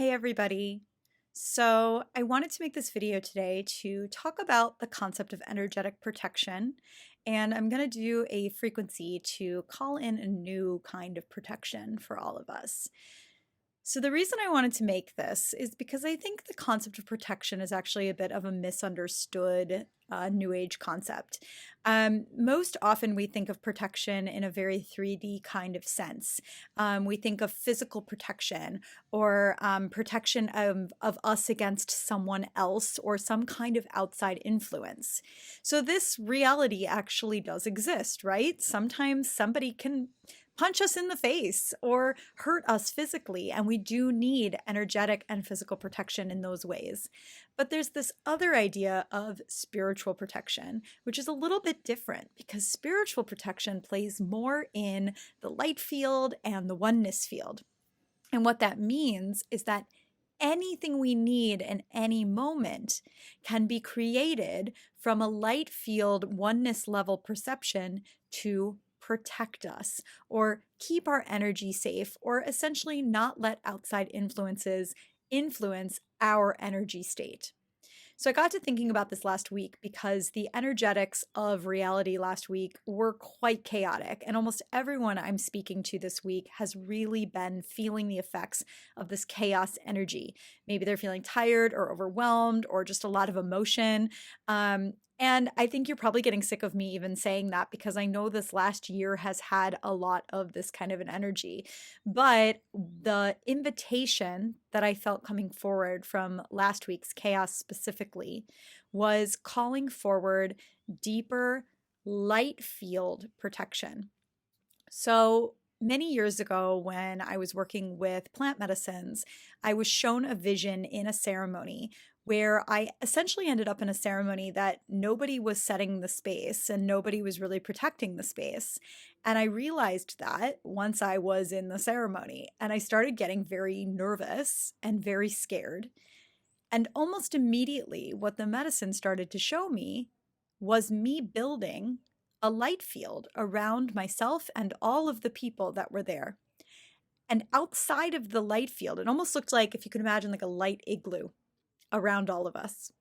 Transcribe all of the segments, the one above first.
Hey everybody. So I wanted to make this video today to talk about the concept of energetic protection, and I'm going to do a frequency to call in a new kind of protection for all of us. So the reason I wanted to make this is because I think the concept of protection is actually a bit of a misunderstood New Age concept. Most often we think of protection in a very 3D kind of sense. We think of physical protection or protection of us against someone else or some kind of outside influence. So this reality actually does exist, right? Sometimes somebody can punch us in the face or hurt us physically, and we do need energetic and physical protection in those ways. But there's this other idea of spiritual protection, which is a little bit different because spiritual protection plays more in the light field and the oneness field. And what that means is that anything we need in any moment can be created from a light field oneness level perception to protect us or keep our energy safe or essentially not let outside influences influence our energy state. So I got to thinking about this last week because the energetics of reality last week were quite chaotic. And almost everyone I'm speaking to this week has really been feeling the effects of this chaos energy. Maybe they're feeling tired or overwhelmed or just a lot of emotion. And I think you're probably getting sick of me even saying that because I know this last year has had a lot of this kind of an energy. But the invitation that I felt coming forward from last week's chaos specifically was calling forward deeper light field protection. So many years ago, when I was working with plant medicines, I was shown a vision in a ceremony where I essentially ended up in a ceremony that nobody was setting the space and nobody was really protecting the space. And I realized that once I was in the ceremony, and I started getting very nervous and very scared. And almost immediately, what the medicine started to show me was me building a light field around myself and all of the people that were there. And outside of the light field, it almost looked like, if you could imagine, like a light igloo around all of us.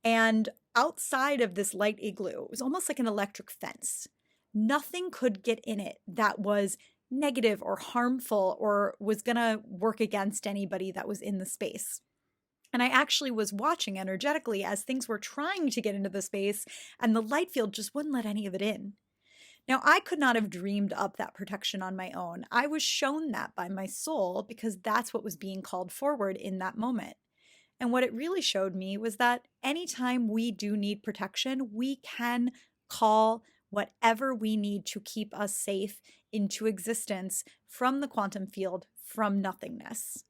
And outside of this light igloo, it was almost like an electric fence. Nothing could get in it that was negative or harmful or was going to work against anybody that was in the space. And I actually was watching energetically as things were trying to get into the space, and the light field just wouldn't let any of it in. Now, I could not have dreamed up that protection on my own. I was shown that by my soul because that's what was being called forward in that moment. And what it really showed me was that anytime we do need protection, we can call whatever we need to keep us safe into existence from the quantum field, from nothingness.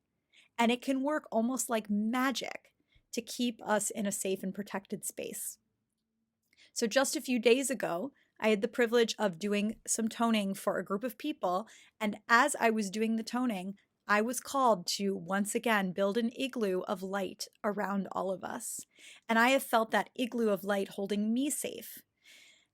And it can work almost like magic to keep us in a safe and protected space. So just a few days ago, I had the privilege of doing some toning for a group of people. And as I was doing the toning, I was called to once again build an igloo of light around all of us. And I have felt that igloo of light holding me safe.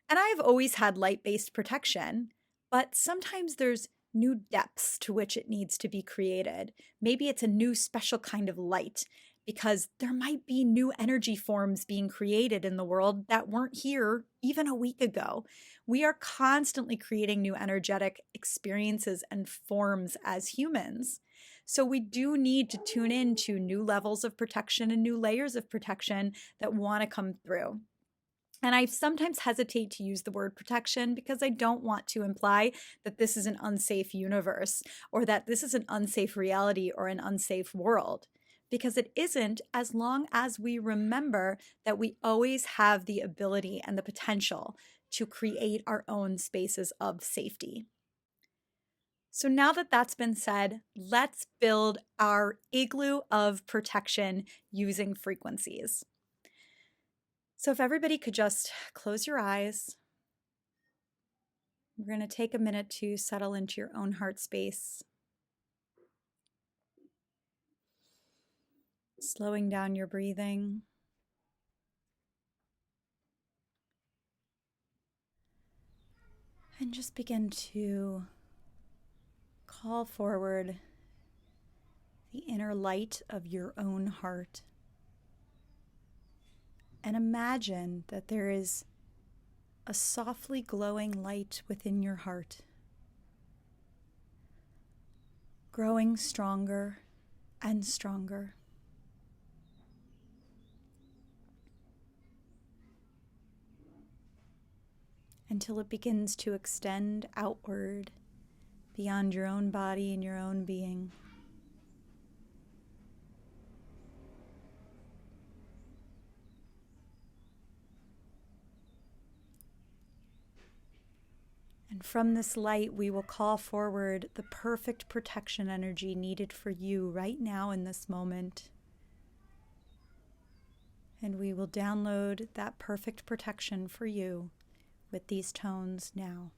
And I've always had light-based protection, but sometimes there's new depths to which it needs to be created. Maybe it's a new special kind of light because there might be new energy forms being created in the world that weren't here even a week ago. We are constantly creating new energetic experiences and forms as humans. So we do need to tune in to new levels of protection and new layers of protection that want to come through. And I sometimes hesitate to use the word protection because I don't want to imply that this is an unsafe universe or that this is an unsafe reality or an unsafe world. Because it isn't, as long as we remember that we always have the ability and the potential to create our own spaces of safety. So now that that's been said, let's build our igloo of protection using frequencies. So if everybody could just close your eyes, we're going to take a minute to settle into your own heart space, slowing down your breathing. And just begin to call forward the inner light of your own heart. And imagine that there is a softly glowing light within your heart, growing stronger and stronger, until it begins to extend outward beyond your own body and your own being. And from this light, we will call forward the perfect protection energy needed for you right now in this moment. And we will download that perfect protection for you with these tones now.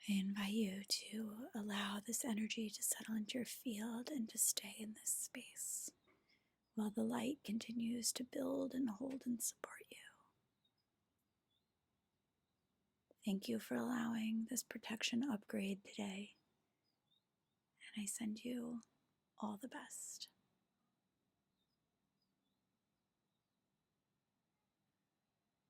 I invite you to allow this energy to settle into your field and to stay in this space while the light continues to build and hold and support you. Thank you for allowing this protection upgrade today, and I send you all the best.